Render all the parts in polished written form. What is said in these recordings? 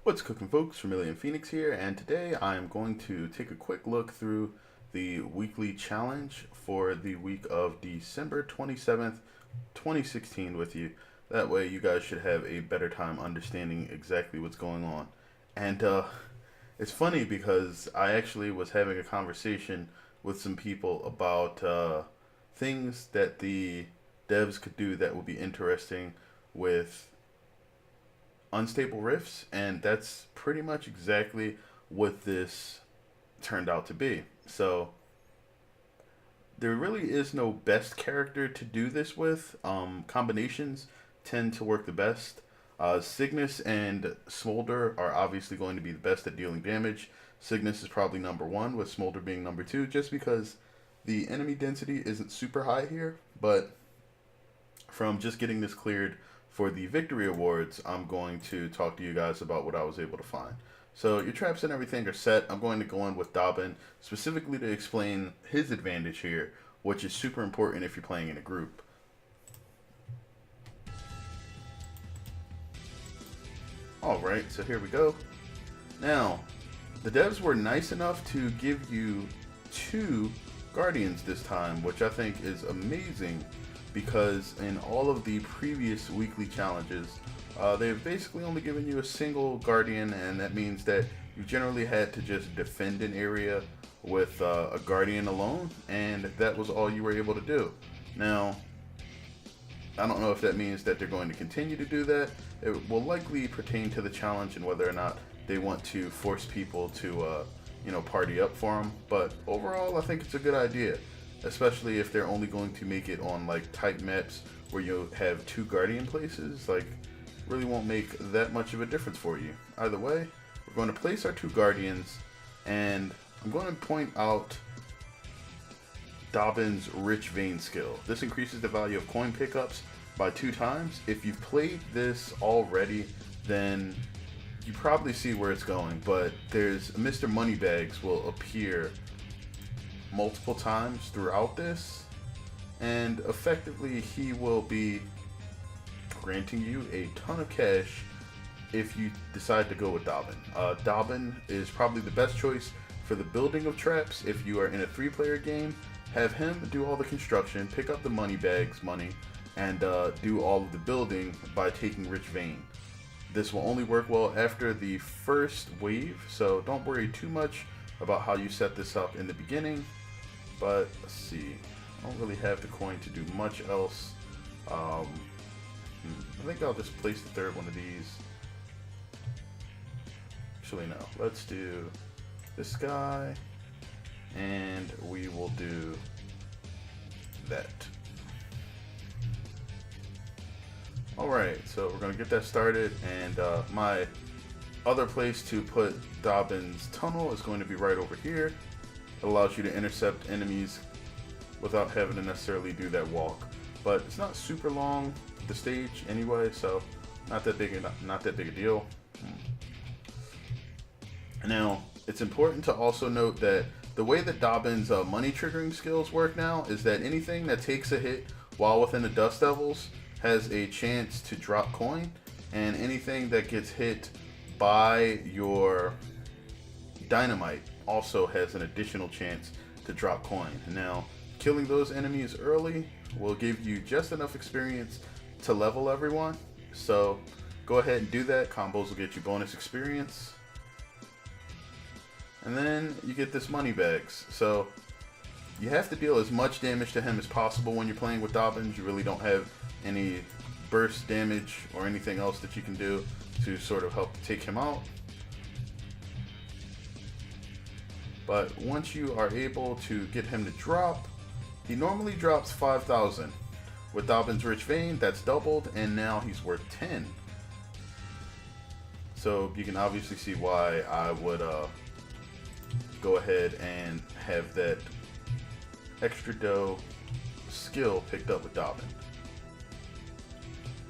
What's cooking, folks? Vermillion Phoenix here, and today I'm going to take a quick look through the weekly challenge for the week of December 27th, 2016 with you. That way you guys should have a better time understanding exactly what's going on. And it's funny because I actually was having a conversation with some people about things that the devs could do that would be interesting with unstable rifts, and that's pretty much exactly what this turned out to be. So there really is no best character to do this with. Combinations tend to work the best. Cygnus and Smolder are obviously going to be the best at dealing damage. Cygnus is probably number one, with Smolder being number two, just because the enemy density isn't super high here. But from just getting this cleared for the victory awards, I'm going to talk to you guys about what I was able to find. So your traps and everything are set. I'm going to go in with Dobbin specifically to explain his advantage here, which is super important if you're playing in a group. Alright, so here we go. Now, the devs were nice enough to give you 2 Guardians this time, which I think is amazing, because in all of the previous weekly challenges, they've basically only given you a single Guardian, and that means that you generally had to just defend an area with a Guardian alone, and that was all you were able to do. Now, I don't know if that means that they're going to continue to do that. It will likely pertain to the challenge and whether or not they want to force people to, party up for them. But overall, I think it's a good idea, especially if they're only going to make it on like tight maps where you have 2 Guardian places. Like, really won't make that much of a difference for you. Either way, we're going to place our 2 Guardians, and I'm going to point out Dobbin's Rich Vein skill. This increases the value of coin pickups by 2 times. If you've played this already, then you probably see where it's going, but there's Mr. Moneybags will appear multiple times throughout this, and effectively he will be granting you a ton of cash if you decide to go with Dobbin. Dobbin is probably the best choice for the building of traps. If you are in a 3-player game, have him do all the construction, pick up the Moneybags money, and do all of the building by taking Rich Vein. This will only work well after the first wave, so don't worry too much about how you set this up in the beginning. But let's see, I don't really have the coin to do much else. I think I'll just place the 3rd one of these. Actually, no, let's do this guy, and we will do that. Alright, so we're going to get that started, and my other place to put Dobbin's tunnel is going to be right over here. It allows you to intercept enemies without having to necessarily do that walk. But it's not super long, the stage anyway, so not that big a deal. Now, it's important to also note that the way that Dobbin's money triggering skills work now is that anything that takes a hit while within the Dust Devils has a chance to drop coin, and anything that gets hit by your dynamite also has an additional chance to drop coin. Now, killing those enemies early will give you just enough experience to level everyone, so go ahead and do that. Combos will get you bonus experience, and then you get this Moneybags. So you have to deal as much damage to him as possible when you're playing with Dobbins. You really don't have any burst damage or anything else that you can do to sort of help take him out. But once you are able to get him to drop, he normally drops 5,000. With Dobbin's Rich Vein, that's doubled, and now he's worth 10. So you can obviously see why I would go ahead and have that extra dough skill picked up with Dobbin.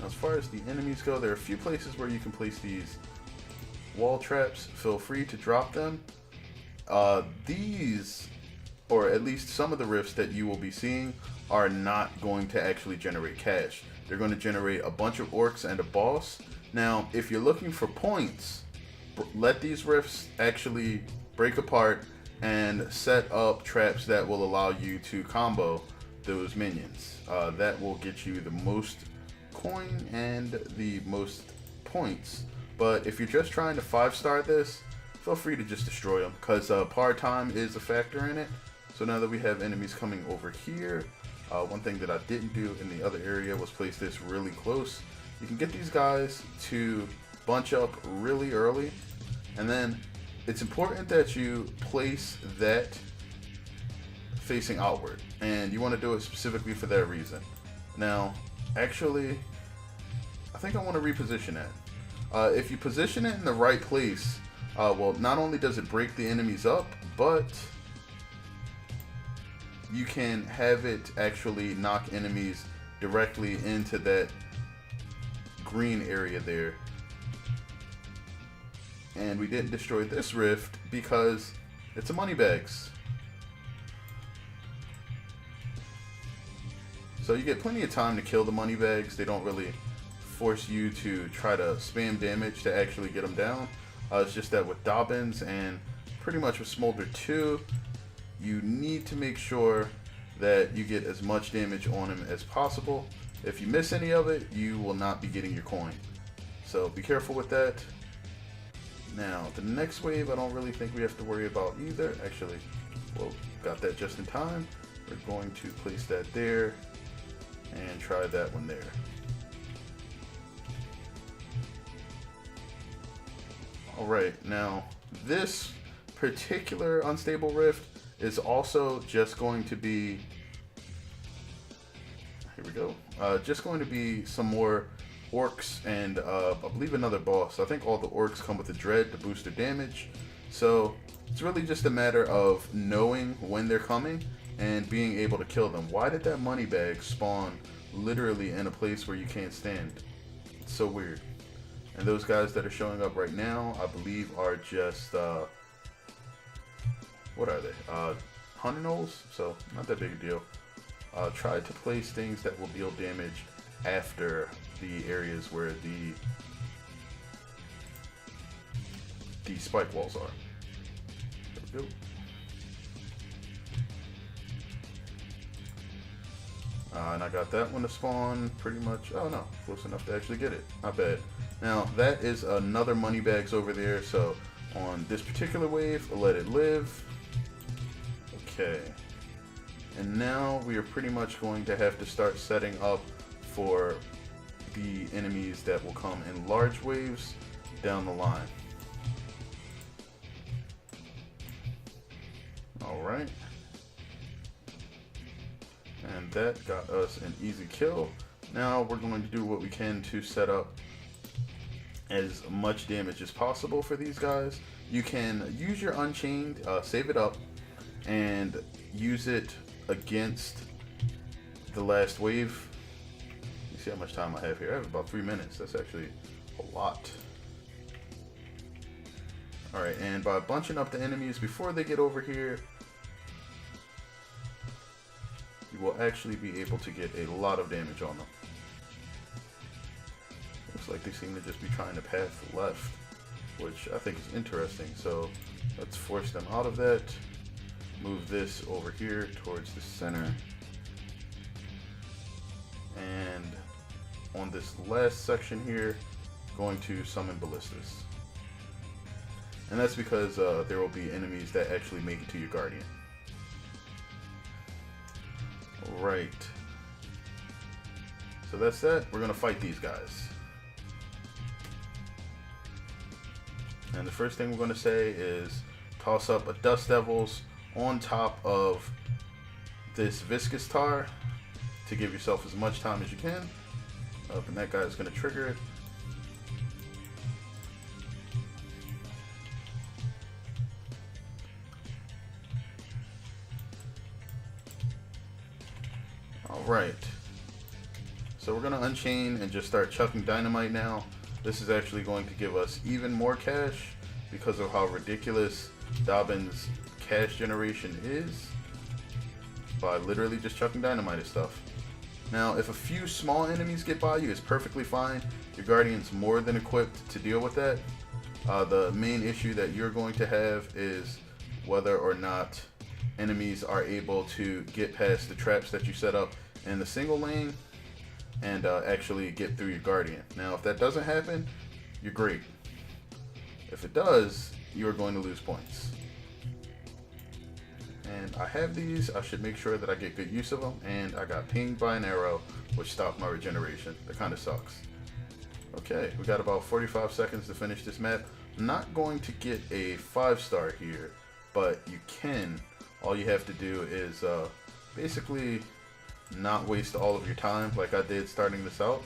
Now, as far as the enemies go, there are a few places where you can place these wall traps. Feel free to drop them. These, or at least some of the rifts that you will be seeing, are not going to actually generate cash. They're going to generate a bunch of orcs and a boss. Now, if you're looking for points, let these rifts actually break apart and set up traps that will allow you to combo those minions. That will get you the most coin and the most points. But if you're just trying to 5-star this, feel free to just destroy them, because par time is a factor in it. So now that we have enemies coming over here, one thing that I didn't do in the other area was place this really close. You can get these guys to bunch up really early, and then it's important that you place that facing outward, and you want to do it specifically for that reason. Now, actually, I think I want to reposition that. If you position it in the right place, well, not only does it break the enemies up, but you can have it actually knock enemies directly into that green area there. And we didn't destroy this rift because it's a money bags. So you get plenty of time to kill the money bags. They don't really force you to try to spam damage to actually get them down. It's just that with Dobbins and pretty much with Smolder 2, you need to make sure that you get as much damage on him as possible. If you miss any of it, you will not be getting your coin. So be careful with that. Now, the next wave, I don't really think we have to worry about either. Actually, well, got that just in time. We're going to place that there and try that one there. Alright, now this particular unstable rift is also just going to be, here we go, just going to be some more orcs and I believe another boss. I think all the orcs come with a dread to boost their damage, so it's really just a matter of knowing when they're coming and being able to kill them. Why did that money bag spawn literally in a place where you can't stand? It's so weird. And those guys that are showing up right now, I believe, are just what are they? Hunter gnolls, so not that big a deal. Try to place things that will deal damage after the areas where the spike walls are. There we go. And I got that one to spawn pretty much. Oh no, close enough to actually get it. Not bad. Now that is another money bags over there. So on this particular wave, I'll let it live. Okay. And now we are pretty much going to have to start setting up for the enemies that will come in large waves down the line. Alright. And that got us an easy kill. Now we're going to do what we can to set up as much damage as possible for these guys. You can use your Unchained, save it up, and use it against the last wave. You see how much time I have here? I have about 3 minutes. That's actually a lot. Alright, and by bunching up the enemies before they get over here, you will actually be able to get a lot of damage on them. Looks like they seem to just be trying to path left, which I think is interesting. So let's force them out of that. Move this over here towards the center. And on this last section here, going to summon Ballistas. And that's because there will be enemies that actually make it to your Guardian. Right. So that's that. We're going to fight these guys. And the first thing we're going to say is toss up a Dust Devils on top of this Viscous Tar to give yourself as much time as you can. And that guy is going to trigger it. Alright. So we're going to unchain and just start chucking dynamite now. This is actually going to give us even more cash because of how ridiculous Dobbin's cash generation is by literally just chucking dynamite and stuff. Now, if a few small enemies get by you, it's perfectly fine. Your Guardian's more than equipped to deal with that. The main issue that you're going to have is whether or not enemies are able to get past the traps that you set up in the single lane and actually get through your Guardian. Now, if that doesn't happen, you're great. If it does, you're going to lose points. And I have these. I should make sure that I get good use of them. And I got pinged by an arrow, which stopped my regeneration. That kind of sucks. Okay, we got about 45 seconds to finish this map. I'm not going to get a 5-star here, but you can. All you have to do is basically not waste all of your time like I did starting this out.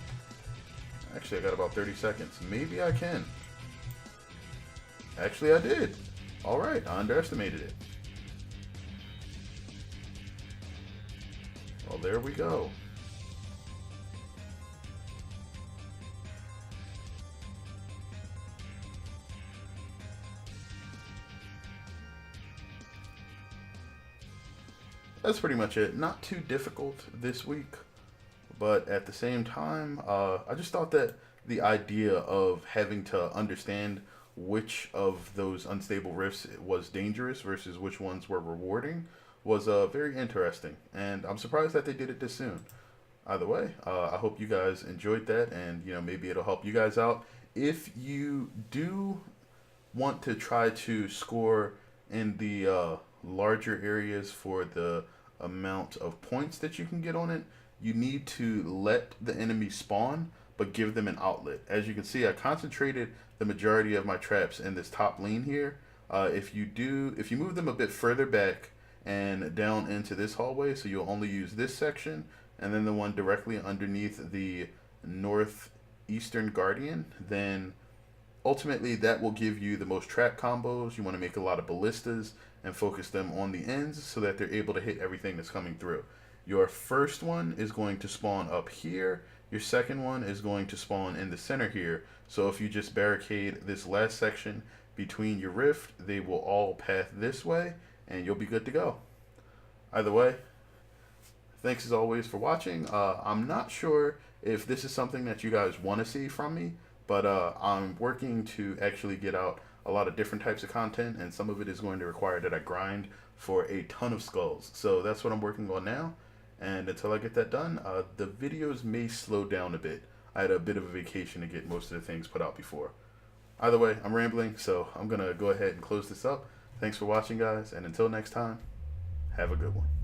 Actually, I got about 30 seconds. Maybe I can. Actually, I did. Alright, I underestimated it. Well, there we go. That's pretty much it. Not too difficult this week, but at the same time, I just thought that the idea of having to understand which of those unstable rifts was dangerous versus which ones were rewarding was very interesting, and I'm surprised that they did it this soon. Either way, I hope you guys enjoyed that, and maybe it'll help you guys out. If you do want to try to score in the larger areas for the amount of points that you can get on it, you need to let the enemy spawn, but give them an outlet. As you can see, I concentrated the majority of my traps in this top lane here. If you move them a bit further back and down into this hallway, so you'll only use this section, and then the one directly underneath the northeastern Guardian, then ultimately that will give you the most trap combos. You want to make a lot of ballistas and focus them on the ends so that they're able to hit everything that's coming through. Your first one is going to spawn up here. Your second one is going to spawn in the center here. So if you just barricade this last section between your rift, they will all path this way and you'll be good to go. Either way, thanks as always for watching. I'm not sure if this is something that you guys want to see from me, but I'm working to actually get out a lot of different types of content, and some of it is going to require that I grind for a ton of skulls. So that's what I'm working on now, and until I get that done, the videos may slow down a bit. I had a bit of a vacation to get most of the things put out before. Either way, I'm rambling, so I'm going to go ahead and close this up. Thanks for watching, guys, and until next time, have a good one.